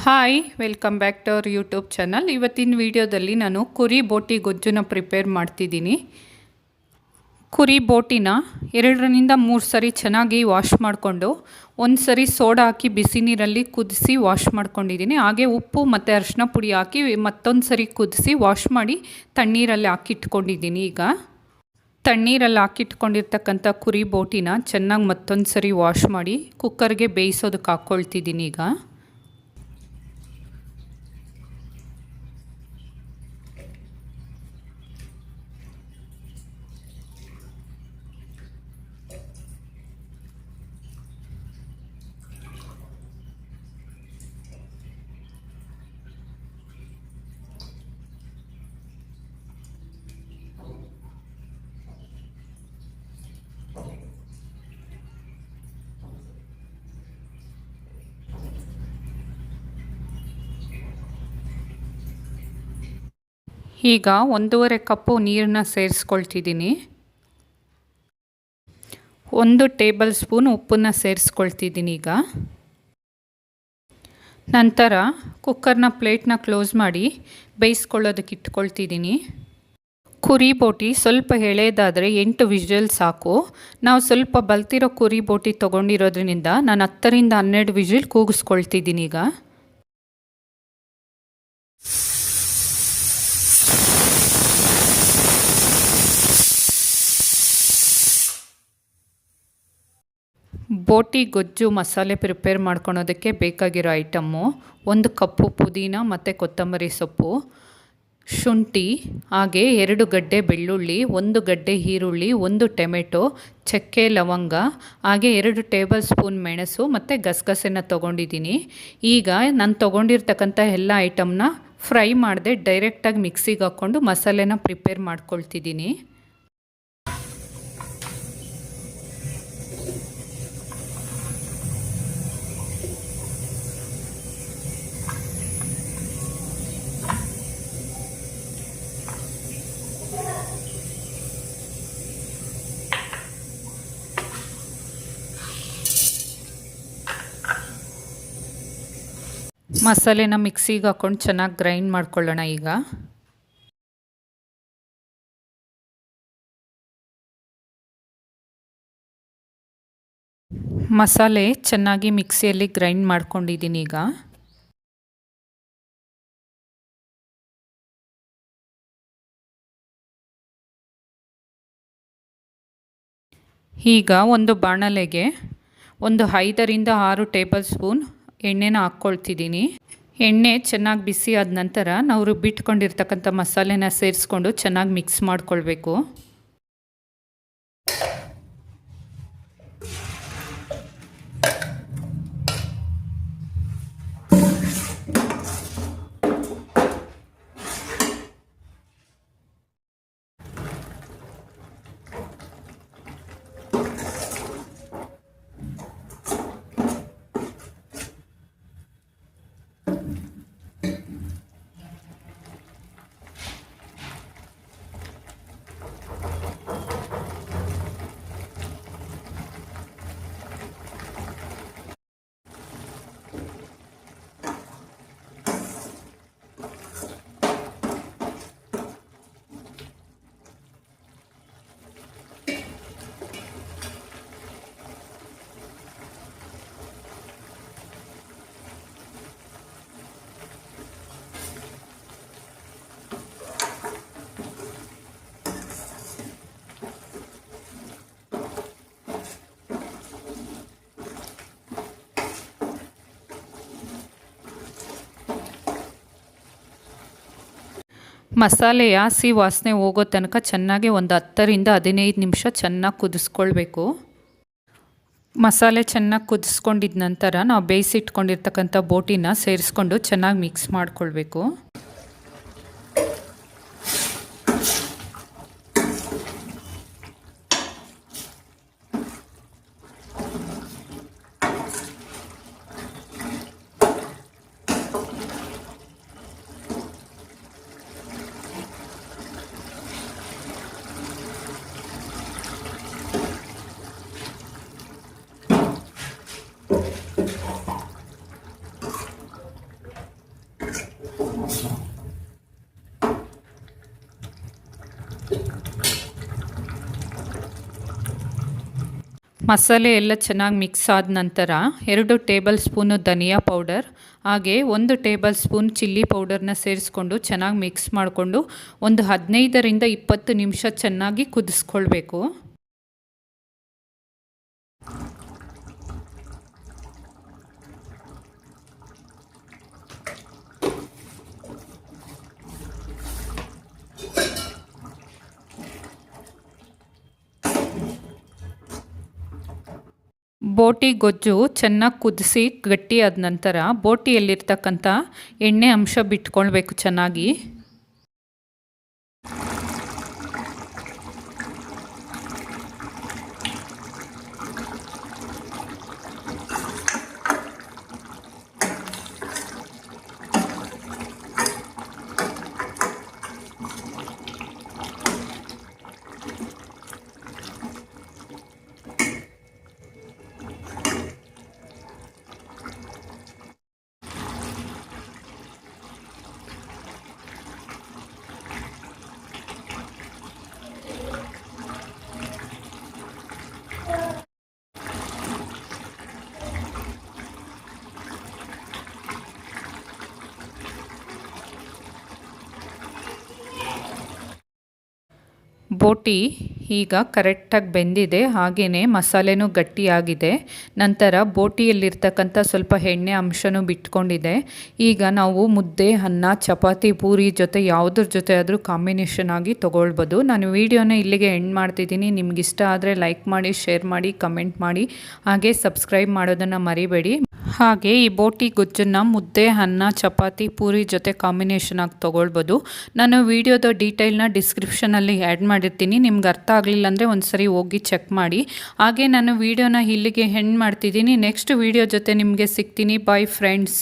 Hi welcome back to our YouTube channel. ಇವತ್ತಿನ ವಿಡಿಯೋದಲ್ಲಿ ನಾನು ಕುರಿ ಬೋಟಿ ಗೊಜ್ಜನ್ನ ಪ್ರಿಪೇರ್ ಮಾಡ್ತಿದ್ದೀನಿ. ಕುರಿ ಬೋಟಿನ 2-3 ಸರಿ ಚೆನ್ನಾಗಿ ವಾಶ್ ಮಾಡಿಕೊಂಡು ಒಂದು ಸರಿ ಸೋಡಾ ಹಾಕಿ ಬಿಸಿ ನೀರಲ್ಲಿ ಕುದಿಸಿ ವಾಶ್ ಮಾಡ್ಕೊಂಡಿದ್ದೀನಿ. ಹಾಗೆ ಉಪ್ಪು ಮತ್ತು ಅರಿಶಿನ ಪುಡಿ ಹಾಕಿ ಮತ್ತೊಂದು ಸರಿ ಕುದಿಸಿ ವಾಶ್ ಮಾಡಿ ತಣ್ಣೀರಲ್ಲಿ ಹಾಕಿಟ್ಕೊಂಡಿದ್ದೀನಿ. ಈಗ ತಣ್ಣೀರಲ್ಲಿ ಹಾಕಿಟ್ಕೊಂಡಿರ್ತಕ್ಕಂಥ ಕುರಿ ಬೋಟಿನ ಚೆನ್ನಾಗಿ ಮತ್ತೊಂದು ಸರಿ ವಾಶ್ ಮಾಡಿ ಕುಕ್ಕರ್ಗೆ ಬೇಯಿಸೋದಕ್ಕೆ ಹಾಕ್ಕೊಳ್ತಿದ್ದೀನಿ. ಈಗ 1.5 ಕಪ್ಪು ನೀರನ್ನ ಸೇರಿಸ್ಕೊಳ್ತಿದ್ದೀನಿ. 1 ಟೇಬಲ್ ಸ್ಪೂನ್ ಉಪ್ಪನ್ನು ಸೇರಿಸ್ಕೊಳ್ತಿದ್ದೀನಿ. ಈಗ ನಂತರ ಕುಕ್ಕರ್ನ ಪ್ಲೇಟ್ನ ಕ್ಲೋಸ್ ಮಾಡಿ ಬೇಯಿಸ್ಕೊಳ್ಳೋದಕ್ಕೆ ಇಟ್ಕೊಳ್ತಿದ್ದೀನಿ. ಕುರಿ ಬೋಟಿ ಸ್ವಲ್ಪ ಎಳೆದಾದರೆ 8 ವಿಷಲ್ ಸಾಕು. ನಾವು ಸ್ವಲ್ಪ ಬಲ್ತಿರೋ ಕುರಿ ಬೋಟಿ ತೊಗೊಂಡಿರೋದ್ರಿಂದ ನಾನು 10-12 ವಿಷಲ್ ಕೂಗಿಸ್ಕೊಳ್ತಿದ್ದೀನಿ. ಈಗ ಬೋಟಿ ಗೊಜ್ಜು ಮಸಾಲೆ ಪ್ರಿಪೇರ್ ಮಾಡ್ಕೊಳೋದಕ್ಕೆ ಬೇಕಾಗಿರೋ ಐಟಮ್ಮು 1 ಕಪ್ಪು ಪುದೀನ ಮತ್ತು ಕೊತ್ತಂಬರಿ ಸೊಪ್ಪು, ಶುಂಠಿ, ಹಾಗೆ 2 ಗಡ್ಡೆ ಬೆಳ್ಳುಳ್ಳಿ, 1 ಗಡ್ಡೆ ಈರುಳ್ಳಿ, 1 ಟೊಮೆಟೊ, ಚಕ್ಕೆ ಲವಂಗ, ಹಾಗೆ 2 ಟೇಬಲ್ ಸ್ಪೂನ್ ಮೆಣಸು ಮತ್ತು ಗಸಗಸೆನ ತೊಗೊಂಡಿದ್ದೀನಿ. ಈಗ ನಾನು ತೊಗೊಂಡಿರ್ತಕ್ಕಂಥ ಎಲ್ಲ ಐಟಮ್ನ ಫ್ರೈ ಮಾಡದೆ ಡೈರೆಕ್ಟಾಗಿ ಮಿಕ್ಸಿಗೆ ಹಾಕ್ಕೊಂಡು ಮಸಾಲೆನ ಪ್ರಿಪೇರ್ ಮಾಡ್ಕೊಳ್ತಿದ್ದೀನಿ. ಮಸಾಲೆನ ಮಿಕ್ಸಿಗೆ ಹಾಕ್ಕೊಂಡು ಚೆನ್ನಾಗಿ ಗ್ರೈಂಡ್ ಮಾಡ್ಕೊಳ್ಳೋಣ. ಈಗ ಮಸಾಲೆ ಚೆನ್ನಾಗಿ ಮಿಕ್ಸಿಯಲ್ಲಿ ಗ್ರೈಂಡ್ ಮಾಡ್ಕೊಂಡಿದ್ದೀನಿ. ಈಗ ಒಂದು ಬಾಣಲೆಗೆ 5-6 ಟೇಬಲ್ ಸ್ಪೂನ್ ಎಣ್ಣೆನ ಹಾಕ್ಕೊಳ್ತಿದ್ದೀನಿ. ಎಣ್ಣೆ ಚೆನ್ನಾಗಿ ಬಿಸಿ ಆದ ನಂತರ ನಾವು ರುಬ್ಬಿಟ್ಕೊಂಡಿರ್ತಕ್ಕಂಥ ಮಸಾಲೆನ ಸೇರಿಸ್ಕೊಂಡು ಚೆನ್ನಾಗಿ ಮಿಕ್ಸ್ ಮಾಡ್ಕೊಳ್ಬೇಕು. ಮಸಾಲೆಯ ಹಸಿ ವಾಸನೆ ಹೋಗೋ ತನಕ ಚೆನ್ನಾಗಿ ಒಂದು 10-15 ನಿಮಿಷ ಚೆನ್ನಾಗಿ ಕುದಿಸ್ಕೊಳ್ಬೇಕು. ಮಸಾಲೆ ಚೆನ್ನಾಗಿ ಕುದಿಸ್ಕೊಂಡಿದ್ದ ನಂತರ ನಾವು ಬೇಯಿಸಿಟ್ಕೊಂಡಿರ್ತಕ್ಕಂಥ ಬೋಟಿನ ಸೇರಿಸ್ಕೊಂಡು ಚೆನ್ನಾಗಿ ಮಿಕ್ಸ್ ಮಾಡ್ಕೊಳ್ಬೇಕು. ಮಸಾಲೆ ಎಲ್ಲ ಚೆನ್ನಾಗಿ ಮಿಕ್ಸ್ ಆದ ನಂತರ 2 ಟೇಬಲ್ ಸ್ಪೂನು ಧನಿಯಾ ಪೌಡರ್ ಹಾಗೆ 1 ಟೇಬಲ್ ಸ್ಪೂನ್ ಚಿಲ್ಲಿ ಪೌಡರ್ನ ಸೇರಿಸ್ಕೊಂಡು ಚೆನ್ನಾಗಿ ಮಿಕ್ಸ್ ಮಾಡಿಕೊಂಡು ಒಂದು 15ರಿಂದ 20 ನಿಮಿಷ ಚೆನ್ನಾಗಿ ಕುದಿಸ್ಕೊಳ್ಬೇಕು. ಬೋಟಿ ಗೊಜ್ಜು ಚೆನ್ನಾಗಿ ಕುದಿಸಿ ಗಟ್ಟಿಯಾದ ನಂತರ ಬೋಟಿಯಲ್ಲಿರ್ತಕ್ಕಂಥ ಎಣ್ಣೆ ಅಂಶ ಬಿಟ್ಕೊಳ್ಬೇಕು ಚೆನ್ನಾಗಿ. ಬೋಟಿ ಈಗ ಕರೆಕ್ಟಾಗಿ ಬೆಂದಿದೆ, ಹಾಗೆಯೇ ಮಸಾಲೆನೂ ಗಟ್ಟಿಯಾಗಿದೆ. ನಂತರ ಬೋಟಿಯಲ್ಲಿರ್ತಕ್ಕಂಥ ಸ್ವಲ್ಪ ಎಣ್ಣೆ ಅಂಶನೂ ಬಿಟ್ಕೊಂಡಿದೆ. ಈಗ ನಾವು ಮುದ್ದೆ, ಅನ್ನ, ಚಪಾತಿ, ಪೂರಿ ಜೊತೆ ಯಾವುದ್ರ ಜೊತೆ ಆದರೂ ಕಾಂಬಿನೇಷನ್ ಆಗಿ ತೊಗೊಳ್ಬೋದು. ನಾನು ವಿಡಿಯೋನ ಇಲ್ಲಿಗೆ ಎಂಡ್ ಮಾಡ್ತಿದ್ದೀನಿ. ನಿಮಗಿಷ್ಟ ಆದರೆ ಲೈಕ್ ಮಾಡಿ, ಶೇರ್ ಮಾಡಿ, ಕಮೆಂಟ್ ಮಾಡಿ, ಹಾಗೆ ಸಬ್ಸ್ಕ್ರೈಬ್ ಮಾಡೋದನ್ನು ಮರಿಬೇಡಿ. ಹಾಗೆ ಈ ಬೋಟಿ ಗೊಜ್ಜನ್ನು ಮುದ್ದೆ, ಅನ್ನ, ಚಪಾತಿ, ಪೂರಿ ಜೊತೆ ಕಾಂಬಿನೇಷನ್ ಆಗಿ ತೊಗೊಳ್ಬೋದು. ನಾನು ವಿಡಿಯೋದ ಡೀಟೇಲ್ನ ಡಿಸ್ಕ್ರಿಪ್ಷನಲ್ಲಿ ಆ್ಯಡ್ ಮಾಡಿರ್ತೀನಿ. ನಿಮ್ಗೆ ಅರ್ಥ ಆಗಲಿಲ್ಲ ಅಂದರೆ ಒಂದ್ಸರಿ ಹೋಗಿ ಚೆಕ್ ಮಾಡಿ. ಹಾಗೆ ನಾನು ವಿಡಿಯೋನ ಇಲ್ಲಿಗೆ ಎಂಡ್ ಮಾಡ್ತಿದ್ದೀನಿ. ನೆಕ್ಸ್ಟ್ ವಿಡಿಯೋ ಜೊತೆ ನಿಮಗೆ ಸಿಗ್ತೀನಿ. Bye friends.